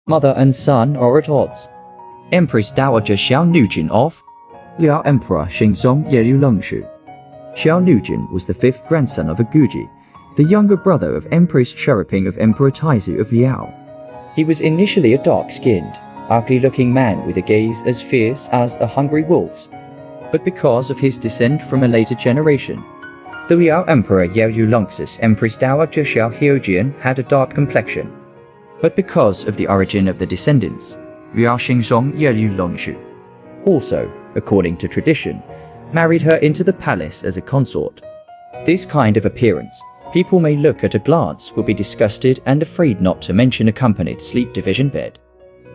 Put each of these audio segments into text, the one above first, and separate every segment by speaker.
Speaker 1: Mother and son are at odds. Empress Dowager NouJin of Liao Emperor Shengzong Yelu Longxu. NouJin was the fifth grandson of a Guji, the younger brother of Empress Cheriping of Emperor Taizu of Liao. He was initially a dark-skinned, ugly-looking man with a gaze as fierce as a hungry wolf's. But because of his descent from a later generation, the Liao Emperor Yelu Longxu's Empress Dowager Xiao had a dark complexion. But because of the origin of the descendants, Liao Shengzong Yelu Longshu also, according to tradition, married her into the palace as a consort. This kind of appearance, people may look at a glance, will be disgusted and afraid not to mention accompanied sleep division bed.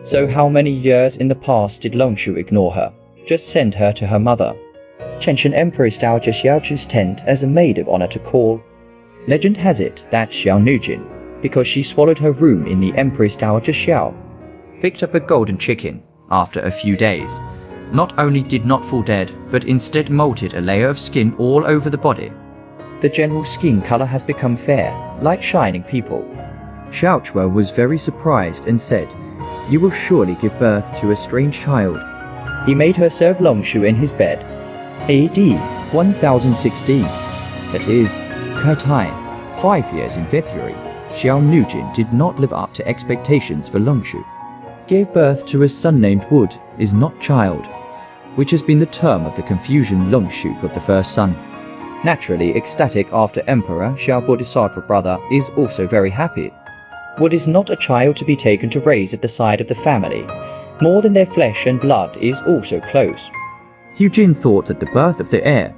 Speaker 1: So how many years in the past did Longxu ignore her, just send her to her mother, Chengchen Empress Dowager Xiao's tent as a maid of honor to call? Legend has it that NouJin, because she swallowed her room in the Empress Dowager Xiao, picked up a golden chicken after a few days, not only did not fall dead, but instead molted a layer of skin all over the body. The general skin color has become fair, like shining people. Xiao was very surprised and said, "You will surely give birth to a strange child." He made her serve Longxu in his bed. AD 1016, that is, her time, 5 years in February, NouJin did not live up to expectations for Longxu. Gave birth to a son named Wood, is not child, which has been the term of the confusion Longxu got the first son. Naturally ecstatic after Emperor Xiao Bodhisattva brother is also very happy. Wood is not a child to be taken to raise at the side of the family. More than their flesh and blood is also close. NouJin thought that the birth of the heir,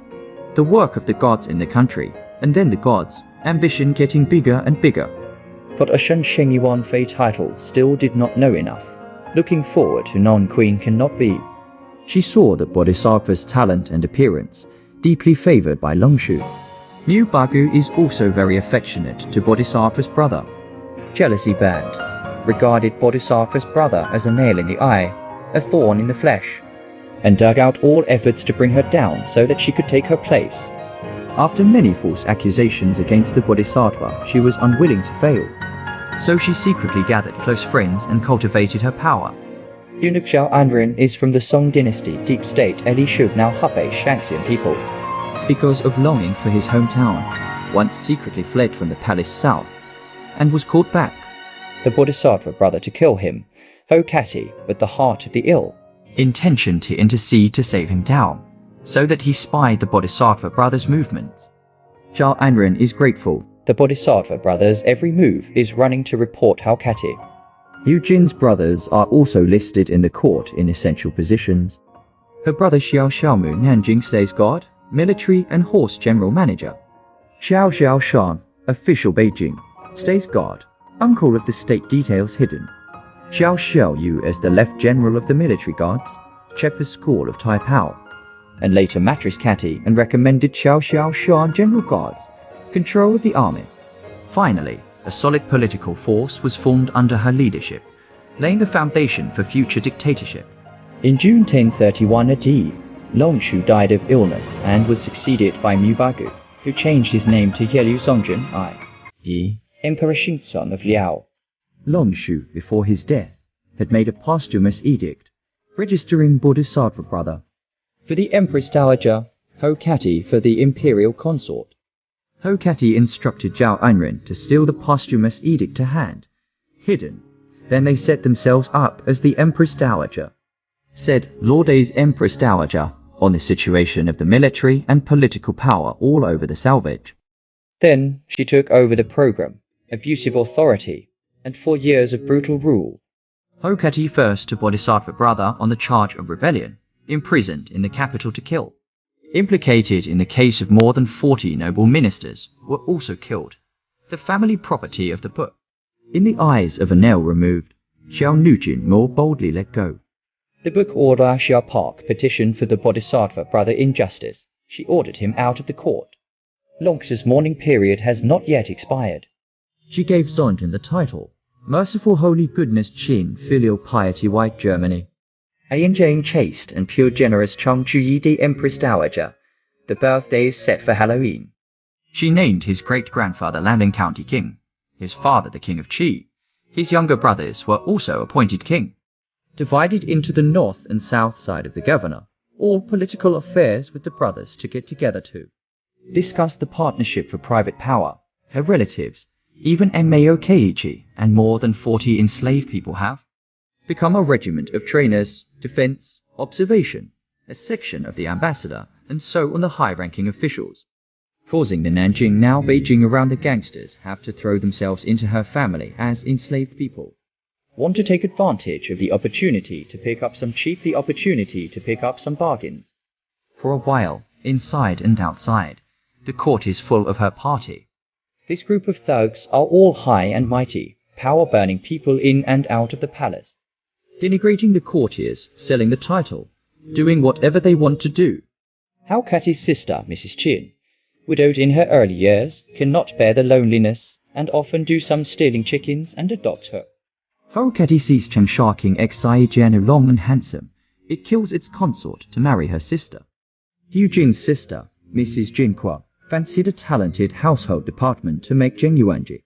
Speaker 1: the work of the gods in the country, and then the gods' ambition getting bigger and bigger. But a Shen Yuan Fei title still did not know enough. Looking forward to non-queen cannot be. She saw that Bodhisattva's talent and appearance, deeply favored by Longxu. Mu Bagu is also very affectionate to Bodhisattva's brother. Jealousy bad, regarded Bodhisattva's brother as a nail in the eye, a thorn in the flesh, and dug out all efforts to bring her down so that she could take her place. After many false accusations against the Bodhisattva, she was unwilling to fail. So she secretly gathered close friends and cultivated her power. Eunuch Xiao Anren is from the Song dynasty deep state Eli Shub now Hubei Shaxian people. Because of longing for his hometown, once secretly fled from the palace south, and was caught back. The Bodhisattva brother to kill him, Ho Kati, but the heart of the ill, intention to intercede to save him down, so that he spied the Bodhisattva brother's movements. Xiao Anren is grateful. The Bodhisattva brother's every move is running to report Ho Kati. NouJin's brothers are also listed in the court in essential positions. Her brother Xiao Xiaomu Nanjing stays guard, military and horse general manager. Xiao Xiaoshan, official Beijing, stays guard, uncle of the state details hidden. Xiao Xiaoyu as the left general of the military guards, checked the school of Taipao, and later mattress Kati and recommended Xiao Xiaoshan general guards, control of the army. Finally, a solid political force was formed under her leadership, laying the foundation for future dictatorship. In June 1031 AD, Longxu died of illness and was succeeded by Mu Bagu, who changed his name to Yelu Zongjin i.e. Emperor Shengzong of Liao. Longxu, before his death, had made a posthumous edict, registering Bodhisattva brother for the Empress Dowager, Ho Kati for the Imperial Consort. Ho Kati instructed Xiao Anren to steal the posthumous edict to hand, hidden. Then they set themselves up as the Empress Dowager. Said Laude's Empress Dowager on the situation of the military and political power all over the salvage. Then she took over the program, abusive authority, and 4 years of brutal rule. Ho Kati first to Bodhisattva brother on the charge of rebellion, imprisoned in the capital to kill. Implicated in the case of more than 40 noble ministers, were also killed. The family property of the book. In the eyes of a nail removed, NouJin more boldly let go. The book order Xiao Park petitioned for the Bodhisattva brother injustice. She ordered him out of the court. Longxu's mourning period has not yet expired. She gave Zongjin the title, Merciful Holy Goodness Qin Filial Piety White Germany. Jane chaste and pure generous Chongchu Yidi Empress Dowager. The birthday is set for Halloween. She named his great-grandfather Landing County King, his father the King of Qi, His younger brothers were also appointed king. Divided into the north and south side of the governor, all political affairs with the brothers to get together to discuss the partnership for private power. Her relatives, even Mao Keiichi, and more than 40 enslaved people have become a regiment of trainers, defense, observation, a section of the ambassador, and so on the high-ranking officials, causing the Nanjing, now Beijing, around the gangsters have to throw themselves into her family as enslaved people. Want to take advantage of the opportunity to pick up some bargains. For a while, inside and outside, the court is full of her party. This group of thugs are all high and mighty, power-burning people in and out of the palace, denigrating the courtiers, selling the title, doing whatever they want to do. How Catty's sister, Mrs. Chin, widowed in her early years, cannot bear the loneliness, and often do some stealing chickens and adopt her. How Catty sees Cheng Sharking Xi Jianu long and handsome, it kills its consort to marry her sister. Yu Jin's sister, Mrs. Jinhua, fancied a talented household department to make Zheng Yuanji.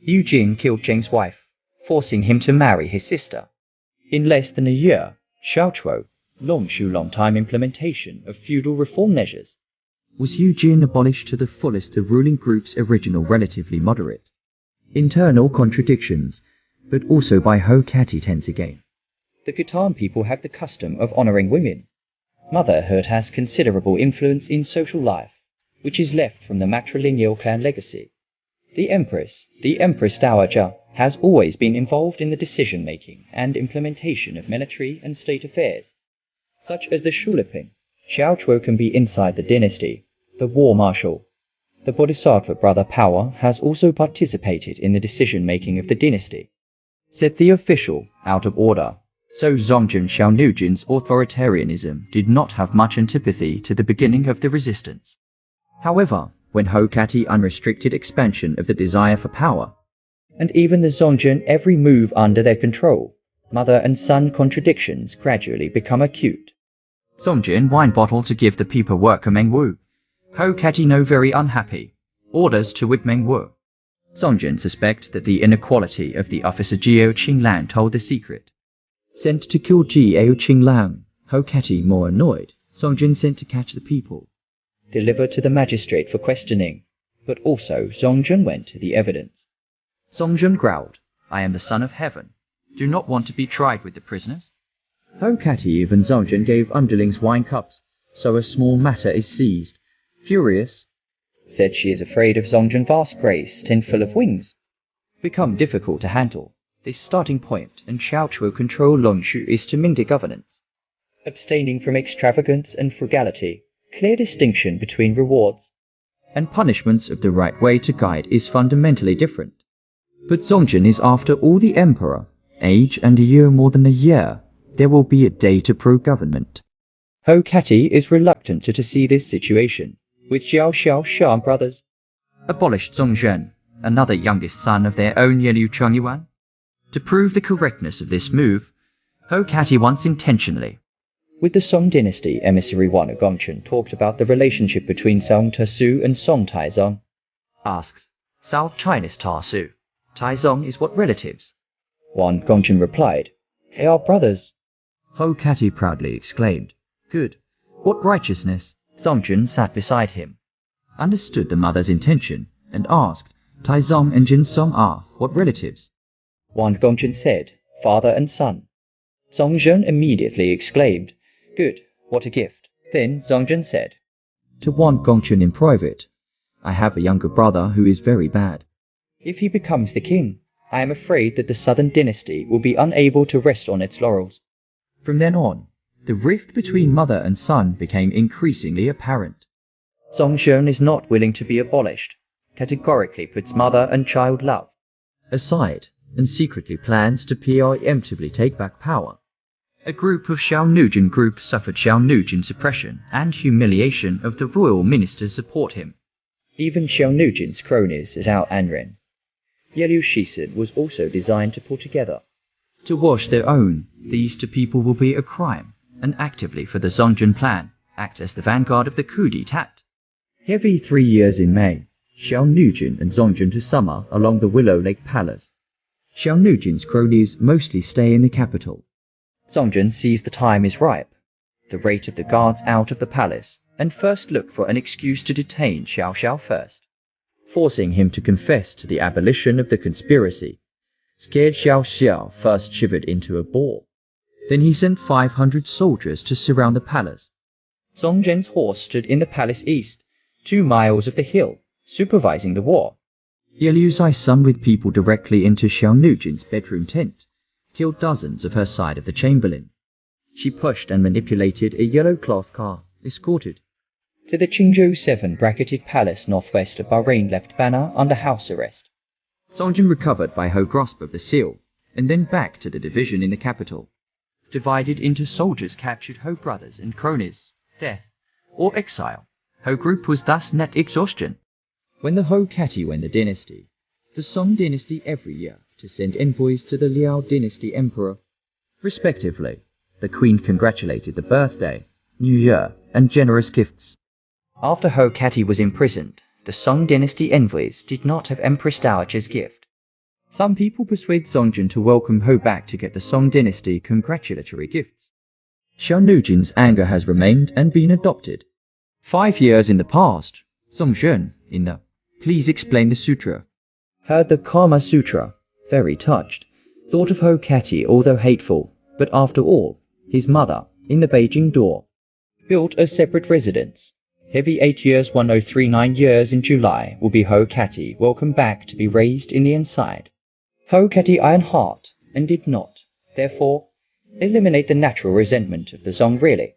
Speaker 1: Yu Jin killed Zheng's wife, forcing him to marry his sister. In less than a year, Xiao Longxu long-time implementation of feudal reform measures. Was Yu Jin abolished to the fullest, the ruling group's original relatively moderate internal contradictions, but also by Ho Catty tense again. The Khitan people have the custom of honoring women. Motherhood has considerable influence in social life, which is left from the matrilineal clan legacy. The Empress Dowager, has always been involved in the decision-making and implementation of military and state affairs, such as the Shuliping. Xiao can be inside the dynasty, the war marshal. The Bodhisattva brother power has also participated in the decision-making of the dynasty, said the official, out of order. So Zongjin NouJin's authoritarianism did not have much antipathy to the beginning of the resistance. However, when Ho Catty unrestricted expansion of the desire for power, and even the Zongjin every move under their control, mother and son contradictions gradually become acute. Zongjin wine bottle to give the people work a Mengwu. Ho Catty no very unhappy. Orders to whip Mengwu. Zongjin suspect that the inequality of the officer Jiao Qinglan told the secret. Sent to kill Jiao Qinglan. Ho Catty more annoyed. Zongjin sent to catch the people. Delivered to the magistrate for questioning. But also Zongjin went to the evidence. Zongjin growled, I am the son of heaven. Do not want to be tried with the prisoners. Ho Catty even Zongjin gave underlings wine cups, so a small matter is seized. Furious, said she is afraid of Zongjin vast grace, full of wings. Become difficult to handle. This starting point and Xiao control Longxu is to Mingde governance. Abstaining from extravagance and frugality, clear distinction between rewards and punishments of the right way to guide is fundamentally different. But Zongjin is after all the emperor, age and a year more than a year, there will be a day to pro-government. Ho Catty is reluctant to see this situation, with Xiao brothers. Abolished Zongjin, another youngest son of their own Yelu Chengyuan. To prove the correctness of this move, Ho Catty once intentionally, with the Song dynasty emissary Wan Gongchen, talked about the relationship between Song Tasu and Song Taizong. Asked, South Chinese Tasu. Taizong is what relatives? Wan Gongchen replied, they are brothers. Ho Catty proudly exclaimed, good. What righteousness? Zongjin sat beside him, understood the mother's intention, and asked, Taizong and Jinsong are what relatives? Wan Gongchen said, father and son. Zongjin immediately exclaimed, good, what a gift. Then Zongjin said to Wan Gongchen in private, I have a younger brother who is very bad. If he becomes the king, I am afraid that the southern dynasty will be unable to rest on its laurels. From then on, the rift between mother and son became increasingly apparent. Zongjin is not willing to be abolished, categorically puts mother and child love aside, and secretly plans to preemptively take back power. A group of NouJin group suffered NouJin suppression and humiliation of the royal ministers support him. Even NouJin's cronies at Ao Anren. Yelu Shisid was also designed to pull together. To wash their own, these two people will be a crime, and actively for the Zongjin plan, act as the vanguard of the coup d'etat. Heavy 3 years in May, NouJin and Zongjin to summer along the Willow Lake Palace. Xiao NouJin's cronies mostly stay in the capital. Zongjin sees the time is ripe. The rate of the guards out of the palace, and first look for an excuse to detain Xiao first, forcing him to confess to the abolition of the conspiracy. Scared Xiao first shivered into a ball. Then he sent 500 soldiers to surround the palace. Zongjin's horse stood in the palace east, 2 miles of the hill, supervising the war. Yelu's eyes sun with people directly into Xiao NouJin's bedroom tent, till dozens of her side of the chamberlain. She pushed and manipulated a yellow cloth car, escorted to the Qingzhou 7-bracketed palace northwest of Bahrain, left banner under house arrest. Zongjin recovered by her grasp of the seal, and then back to the division in the capital. Divided into soldiers captured Ho brothers and cronies, death, or exile. Ho group was thus net exhaustion. When the Ho Cati won the dynasty, the Song dynasty every year to send envoys to the Liao dynasty emperor, respectively. The queen congratulated the birthday, New Year, and generous gifts. After Ho Cati was imprisoned, the Song dynasty envoys did not have Empress Dowager's gift. Some people persuade Zongjin to welcome Ho back to get the Song dynasty congratulatory gifts. Xiao NouJin's anger has remained and been adopted. 5 years in the past, Zongjin, in the Please Explain the Sutra, heard the Kama Sutra, very touched, thought of Ho Cati although hateful, but after all, his mother, in the Beijing door, built a separate residence. Heavy 8 years 1039 years in July will be Ho Cati welcome back to be raised in the inside. Ho Cati iron heart, and did not, therefore, eliminate the natural resentment of the Song really.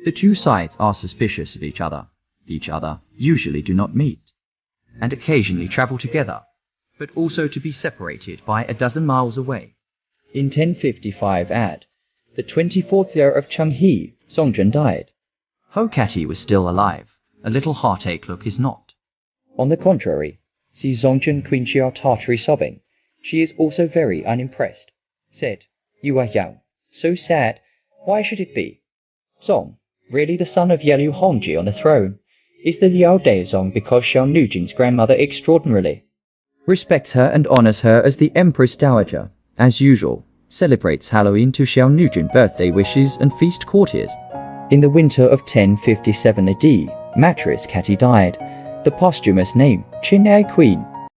Speaker 1: The two sides are suspicious of each other usually do not meet, and occasionally travel together, but also to be separated by a dozen miles away. In 1055 AD, the 24th year of Chenghe, Zongjin died. Ho Cati was still alive. A little heartache look is not. On the contrary, see Zongjin Queen Xiao Tartary sobbing. She is also very unimpressed. Said, "You are young. So sad. Why should it be? Zong, really the son of Yelu Hongji on the throne, is the Liao Daozong because Xiao NouJin's grandmother extraordinarily respects her and honors her as the Empress Dowager, as usual, celebrates Halloween to Xiao NouJin birthday wishes and feast courtiers." In the winter of 1057 AD, Mattress Cati died. The posthumous name, Qinai Queen,